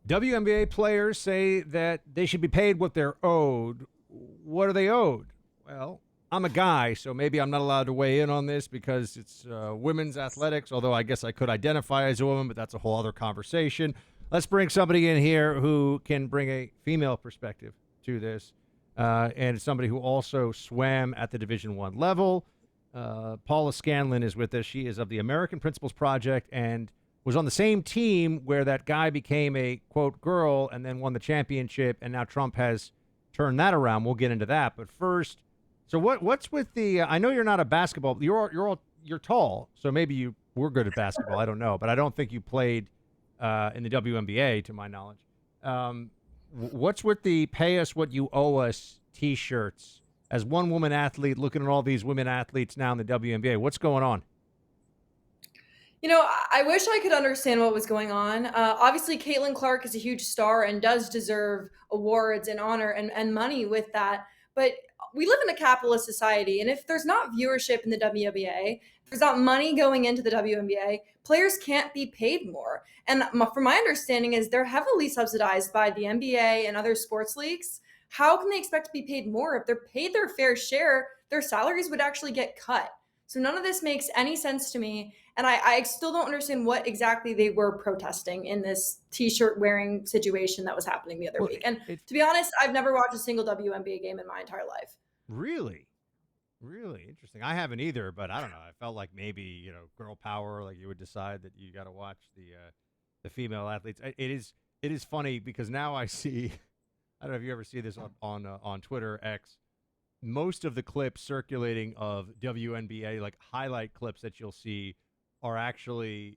WNBA players say that they should be paid what they're owed. What are they owed? Well, I'm a guy, so maybe I'm not allowed to weigh in on this because it's women's athletics, although I guess I could identify as a woman, but that's a whole other conversation. Let's bring somebody in here who can bring a female perspective to this, and somebody who also swam at the Division I level. Paula Scanlon is with us. She is of the American Principles Project and was on the same team where that guy became a, quote, girl and then won the championship, and now Trump has turned that around. We'll get into that. But first, so what's with the I know you're not a basketball, you're tall, so maybe you were good at basketball. I don't know, but I don't think you played in the WNBA to my knowledge. What's with the pay us what you owe us T-shirts? As one woman athlete, looking at all these women athletes now in the WNBA, what's going on? You know, I wish I could understand what was going on. Obviously, Caitlin Clark is a huge star and does deserve awards and honor and money with that. But we live in a capitalist society, and if there's not viewership in the WNBA, if there's not money going into the WNBA, players can't be paid more. And from my understanding is they're heavily subsidized by the NBA and other sports leagues. How can they expect to be paid more? If they're paid their fair share, their salaries would actually get cut. So none of this makes any sense to me. And I still don't understand what exactly they were protesting in this T-shirt wearing situation that was happening the other week. And to be honest, I've never watched a single WNBA game in my entire life. Really? Really interesting. I haven't either, but I don't know. I felt like maybe, girl power, like you would decide that you got to watch the female athletes. It is funny because now I see, I don't know if you ever see this on Twitter, X, most of the clips circulating of WNBA, like highlight clips that you'll see, are actually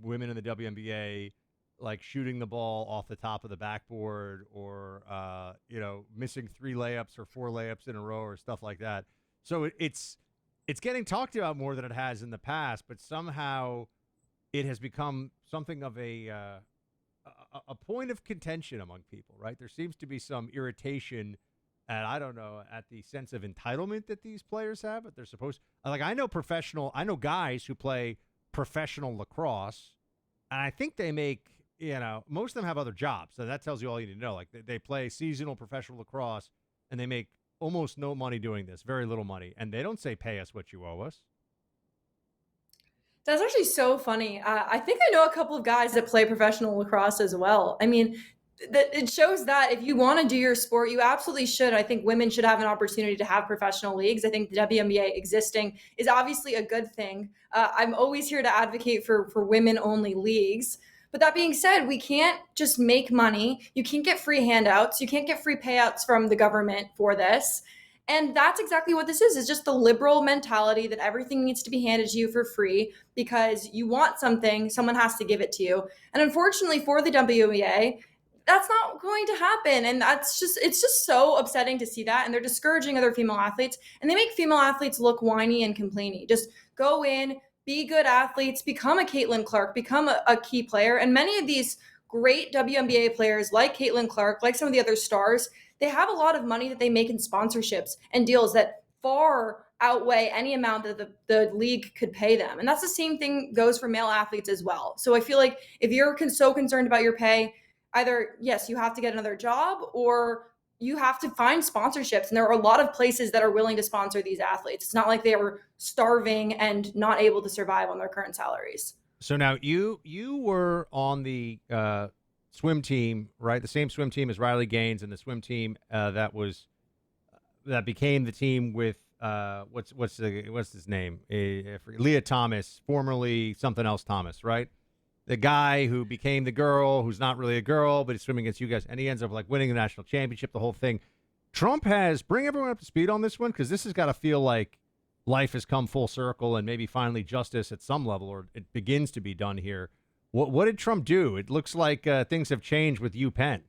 women in the WNBA, like shooting the ball off the top of the backboard or, missing 3 layups or 4 layups in a row or stuff like that. So it's getting talked about more than it has in the past, but somehow it has become something of a point of contention among people, right? There seems to be some irritation and I don't know, at the sense of entitlement that these players have, but they're supposed I know guys who play professional lacrosse, and I think they make, most of them have other jobs. So that tells you all you need to know. Like they play seasonal professional lacrosse and they make almost no money doing this, very little money. And they don't say, pay us what you owe us. That's actually so funny. I think I know a couple of guys that play professional lacrosse as well. I mean, it shows that if you want to do your sport, you absolutely should. I think women should have an opportunity to have professional leagues. I think the WNBA existing is obviously a good thing. I'm always here to advocate for women-only leagues. But that being said, we can't just make money. You can't get free handouts. You can't get free payouts from the government for this. And that's exactly what this is. It's just the liberal mentality that everything needs to be handed to you for free because you want something, someone has to give it to you. And unfortunately for the WNBA, that's not going to happen. And it's just so upsetting to see that. And they're discouraging other female athletes, and they make female athletes look whiny and complainy. Just go in, be good athletes, become a Caitlin Clark, become a key player. And many of these great WNBA players like Caitlin Clark, like some of the other stars, they have a lot of money that they make in sponsorships and deals that far outweigh any amount that the league could pay them. And that's the same thing goes for male athletes as well. So I feel like if you're so concerned about your pay, either, yes, you have to get another job or you have to find sponsorships. And there are a lot of places that are willing to sponsor these athletes. It's not like they were starving and not able to survive on their current salaries. So now you were on the swim team, right? The same swim team as Riley Gaines, and the swim team that became the team with what's his name? Lia Thomas, formerly something else Thomas, right? The guy who became the girl, who's not really a girl, but he's swimming against you guys, and he ends up winning the national championship, the whole thing. Trump bring everyone up to speed on this one, because this has got to feel like life has come full circle and maybe finally justice at some level, or it begins to be done here. What did Trump do? It looks like things have changed with UPenn.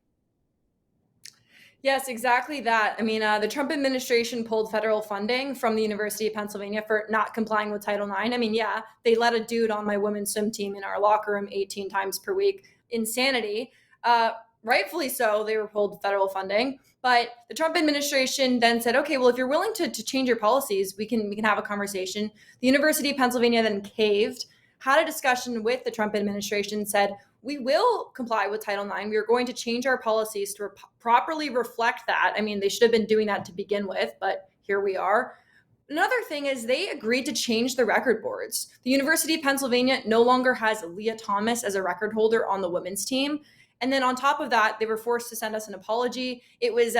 Yes, exactly that. I mean, the Trump administration pulled federal funding from the University of Pennsylvania for not complying with Title IX. I mean, yeah, they let a dude on my women's swim team in our locker room 18 times per week. Insanity. Rightfully so, they were pulled federal funding. But the Trump administration then said, okay, well, if you're willing to change your policies, we can have a conversation. The University of Pennsylvania then caved, had a discussion with the Trump administration, said, we will comply with Title IX. We are going to change our policies to properly reflect that. I mean, they should have been doing that to begin with, but here we are. Another thing is they agreed to change the record boards. The University of Pennsylvania no longer has Lia Thomas as a record holder on the women's team. And then on top of that, they were forced to send us an apology. It was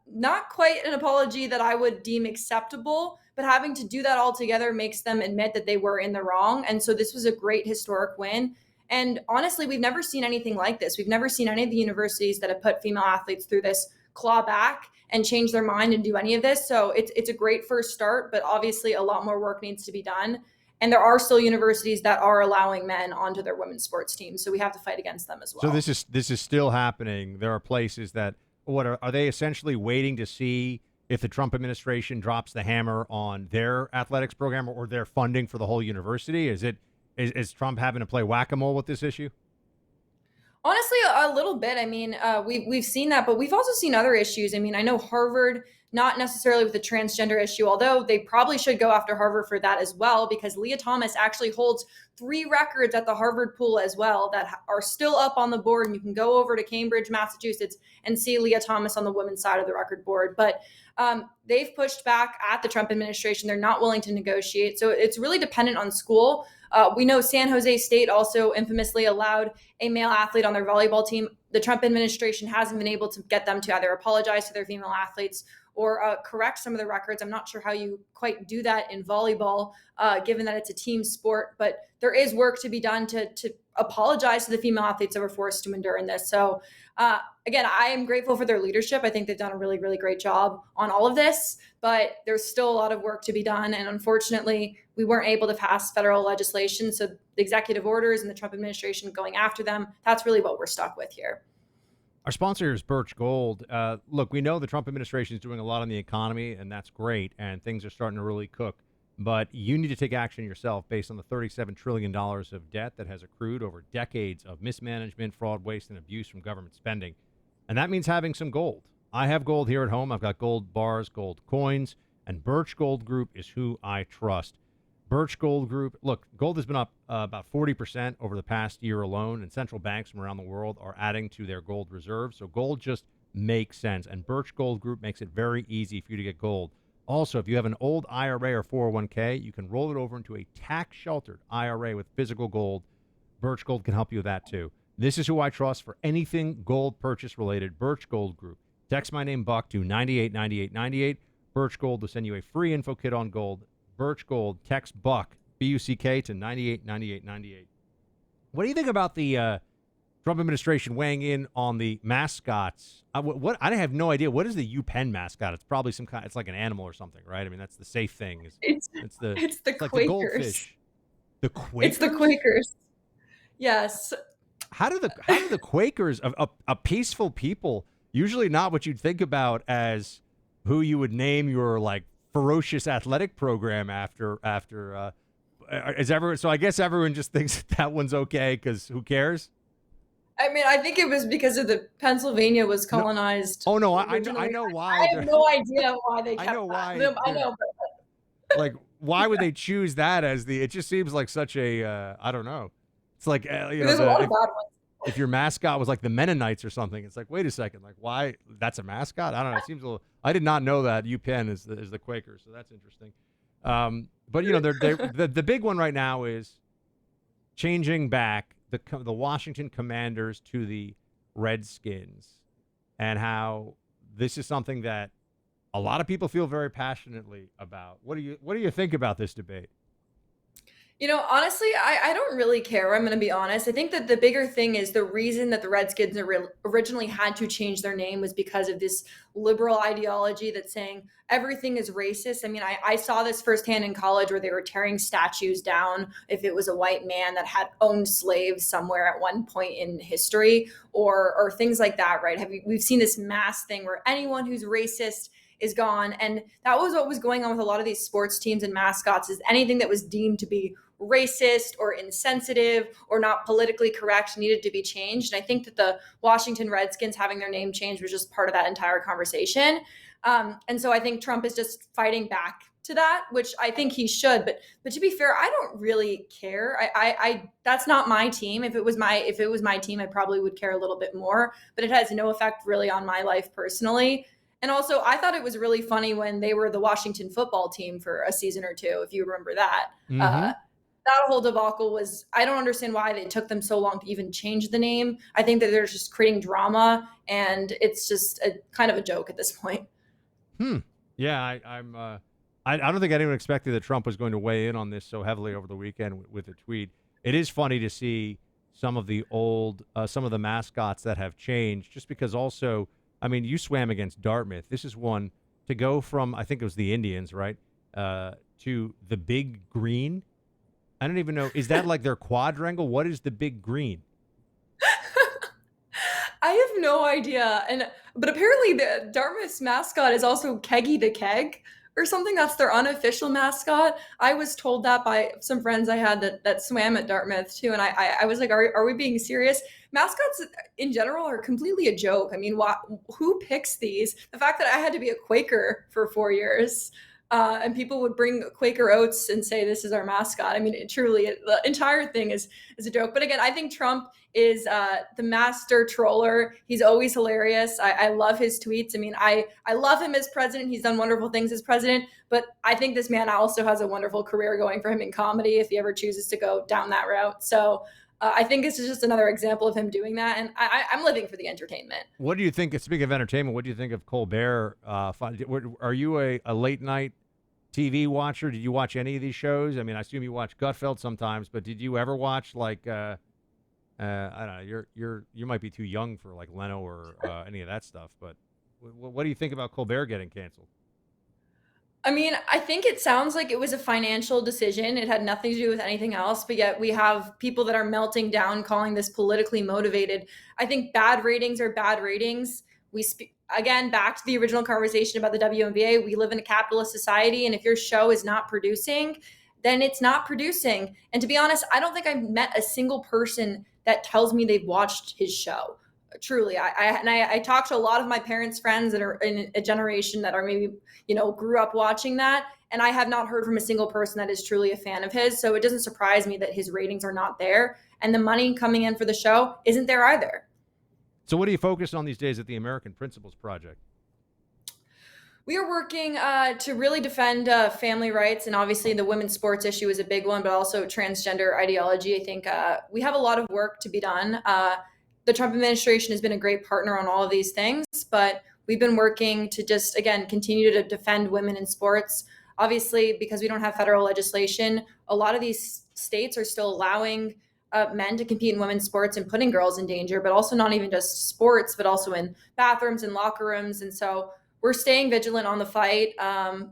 not quite an apology that I would deem acceptable, but having to do that all together makes them admit that they were in the wrong. And so this was a great historic win. And honestly, we've never seen anything like this. We've never seen any of the universities that have put female athletes through this claw back and change their mind and do any of this. So it's a great first start, but obviously a lot more work needs to be done. And there are still universities that are allowing men onto their women's sports teams. So we have to fight against them as well. So this is still happening. There are places that, what are they essentially waiting to see if the Trump administration drops the hammer on their athletics program or their funding for the whole university? Is Trump having to play whack-a-mole with this issue? Honestly, a little bit. I mean, we've seen that, but we've also seen other issues. I mean, I know Harvard, not necessarily with the transgender issue, although they probably should go after Harvard for that as well, because Lia Thomas actually holds 3 records at the Harvard pool as well that are still up on the board. And you can go over to Cambridge, Massachusetts, and see Lia Thomas on the women's side of the record board. But they've pushed back at the Trump administration. They're not willing to negotiate. So it's really dependent on school. We know San Jose State also infamously allowed a male athlete on their volleyball team. The Trump administration hasn't been able to get them to either apologize to their female athletes or correct some of the records. I'm not sure how you quite do that in volleyball, given that it's a team sport, but there is work to be done to apologize to the female athletes that were forced to endure in this. So again, I am grateful for their leadership. I think they've done a really, really great job on all of this, but there's still a lot of work to be done. And unfortunately, we weren't able to pass federal legislation. So the executive orders and the Trump administration going after them, that's really what we're stuck with here. Our sponsor is Birch Gold. Look, we know the Trump administration is doing a lot on the economy, and that's great, and things are starting to really cook. But you need to take action yourself based on the $37 trillion of debt that has accrued over decades of mismanagement, fraud, waste, and abuse from government spending. And that means having some gold. I have gold here at home. I've got gold bars, gold coins, and Birch Gold Group is who I trust. Birch Gold Group, look, gold has been up about 40% over the past year alone, and central banks from around the world are adding to their gold reserves. So gold just makes sense, and Birch Gold Group makes it very easy for you to get gold. Also, if you have an old IRA or 401k, you can roll it over into a tax-sheltered IRA with physical gold. Birch Gold can help you with that, too. This is who I trust for anything gold purchase-related, Birch Gold Group. Text my name, Buck, to 989898. Birch Gold will send you a free info kit on gold. Birch Gold, text Buck, B-U-C-K, to 989898. What do you think about the Trump administration weighing in on the mascots? What I have no idea. What is the UPenn mascot? It's probably some kind. It's like an animal or something, right? I mean, that's the safe thing. It's the like Quakers. The goldfish. The Quakers. It's the Quakers. Yes. How do the Quakers, a peaceful people, usually not what you'd think about as who you would name your like ferocious athletic program after is everyone, so I guess everyone just thinks that one's okay because who cares? I mean, I think it was because of the Pennsylvania was colonized. No. Oh no, I know why. I have no idea why they kept I know why. that. I know. Like, why would they choose that as it just seems like such a, I don't know. It's like, There's a lot of bad ones. If your mascot was like the Mennonites or something, it's like, wait a second, like why that's a mascot? I don't know. It seems a little. I did not know that UPenn is the Quakers, so that's interesting. But the big one right now is changing back the Washington Commanders to the Redskins, and how this is something that a lot of people feel very passionately about. What do you think about this debate? You know, honestly, I don't really care. I'm going to be honest. I think that the bigger thing is the reason that the Redskins originally had to change their name was because of this liberal ideology that's saying everything is racist. I mean, I saw this firsthand in college where they were tearing statues down if it was a white man that had owned slaves somewhere at one point in history or things like that, right? We've seen this mass thing where anyone who's racist is gone. And that was what was going on with a lot of these sports teams and mascots, is anything that was deemed to be racist or insensitive or not politically correct needed to be changed. And I think that the Washington Redskins having their name changed was just part of that entire conversation. And so I think Trump is just fighting back to that, which I think he should. But to be fair, I don't really care. I that's not my team. If it was my team, I probably would care a little bit more. But it has no effect really on my life personally. And also, I thought it was really funny when they were the Washington football team for a season or two, if you remember that. Mm-hmm. That whole debacle was, I don't understand why it took them so long to even change the name. I think that they're just creating drama, and it's just a kind of a joke at this point. Yeah, I don't think anyone expected that Trump was going to weigh in on this so heavily over the weekend with a tweet. It is funny to see some of the mascots that have changed, just because also, I mean, you swam against Dartmouth. This is one to go from, I think it was the Indians, right, to the Big Green. I don't even know. Is that like their quadrangle? What is the Big Green? I have no idea. But apparently the Dartmouth's mascot is also Keggy the Keg or something. That's their unofficial mascot. I was told that by some friends I had that swam at Dartmouth too. And I was like, are we being serious? Mascots in general are completely a joke. I mean, who picks these? The fact that I had to be a Quaker for 4 years, and people would bring Quaker oats and say, this is our mascot. I mean, the entire thing is a joke. But again, I think Trump is the master troller. He's always hilarious. I love his tweets. I mean, I love him as president. He's done wonderful things as president. But I think this man also has a wonderful career going for him in comedy if he ever chooses to go down that route. So I think this is just another example of him doing that. And I'm living for the entertainment. What do you think, speaking of entertainment, what do you think of Colbert? Are you a late night TV watcher? Did you watch any of these shows? I mean, I assume you watch Gutfeld sometimes, but did you ever watch like I don't know, you might be too young for like Leno or any of that stuff, but what do you think about Colbert getting canceled? I mean, I think it sounds like it was a financial decision. It had nothing to do with anything else, but yet we have people that are melting down calling this politically motivated. I think bad ratings are bad ratings. Again, back to the original conversation about the WNBA, we live in a capitalist society, and if your show is not producing, then it's not producing. And to be honest, I don't think I've met a single person that tells me they've watched his show. Truly, I talk to a lot of my parents' friends that are in a generation that are maybe, grew up watching that, and I have not heard from a single person that is truly a fan of his. So it doesn't surprise me that his ratings are not there, and the money coming in for the show isn't there either. So what do you focus on these days at the American Principles Project? We are working to really defend family rights, and obviously the women's sports issue is a big one, but also transgender ideology. I think we have a lot of work to be done. The Trump administration has been a great partner on all of these things, but we've been working to just, again, continue to defend women in sports. Obviously, because we don't have federal legislation, a lot of these states are still allowing men to compete in women's sports and putting girls in danger, but also not even just sports, but also in bathrooms and locker rooms. And so we're staying vigilant on the fight.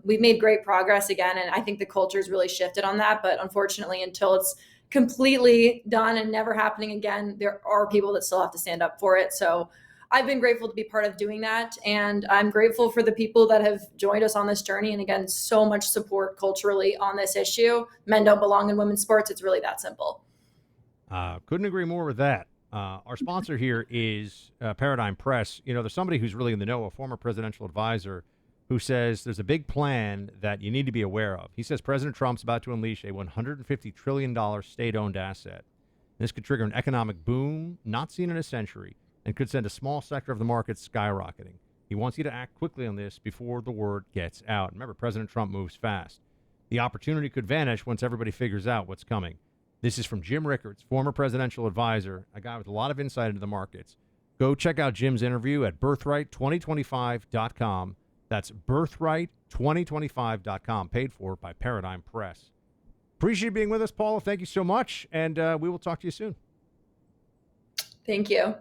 We've made great progress again, and I think the culture's really shifted on that. But unfortunately, until it's completely done and never happening again, there are people that still have to stand up for it. So I've been grateful to be part of doing that. And I'm grateful for the people that have joined us on this journey. And again, so much support culturally on this issue. Men don't belong in women's sports. It's really that simple. Couldn't agree more with that. Our sponsor here is Paradigm Press. There's somebody who's really in the know, a former presidential advisor, who says there's a big plan that you need to be aware of. He says President Trump's about to unleash a $150 trillion state-owned asset. This could trigger an economic boom not seen in a century and could send a small sector of the market skyrocketing. He wants you to act quickly on this before the word gets out. Remember, President Trump moves fast. The opportunity could vanish once everybody figures out what's coming. This is from Jim Rickards, former presidential advisor, a guy with a lot of insight into the markets. Go check out Jim's interview at birthright2025.com. That's birthright2025.com, paid for by Paradigm Press. Appreciate you being with us, Paula. Thank you so much, and we will talk to you soon. Thank you.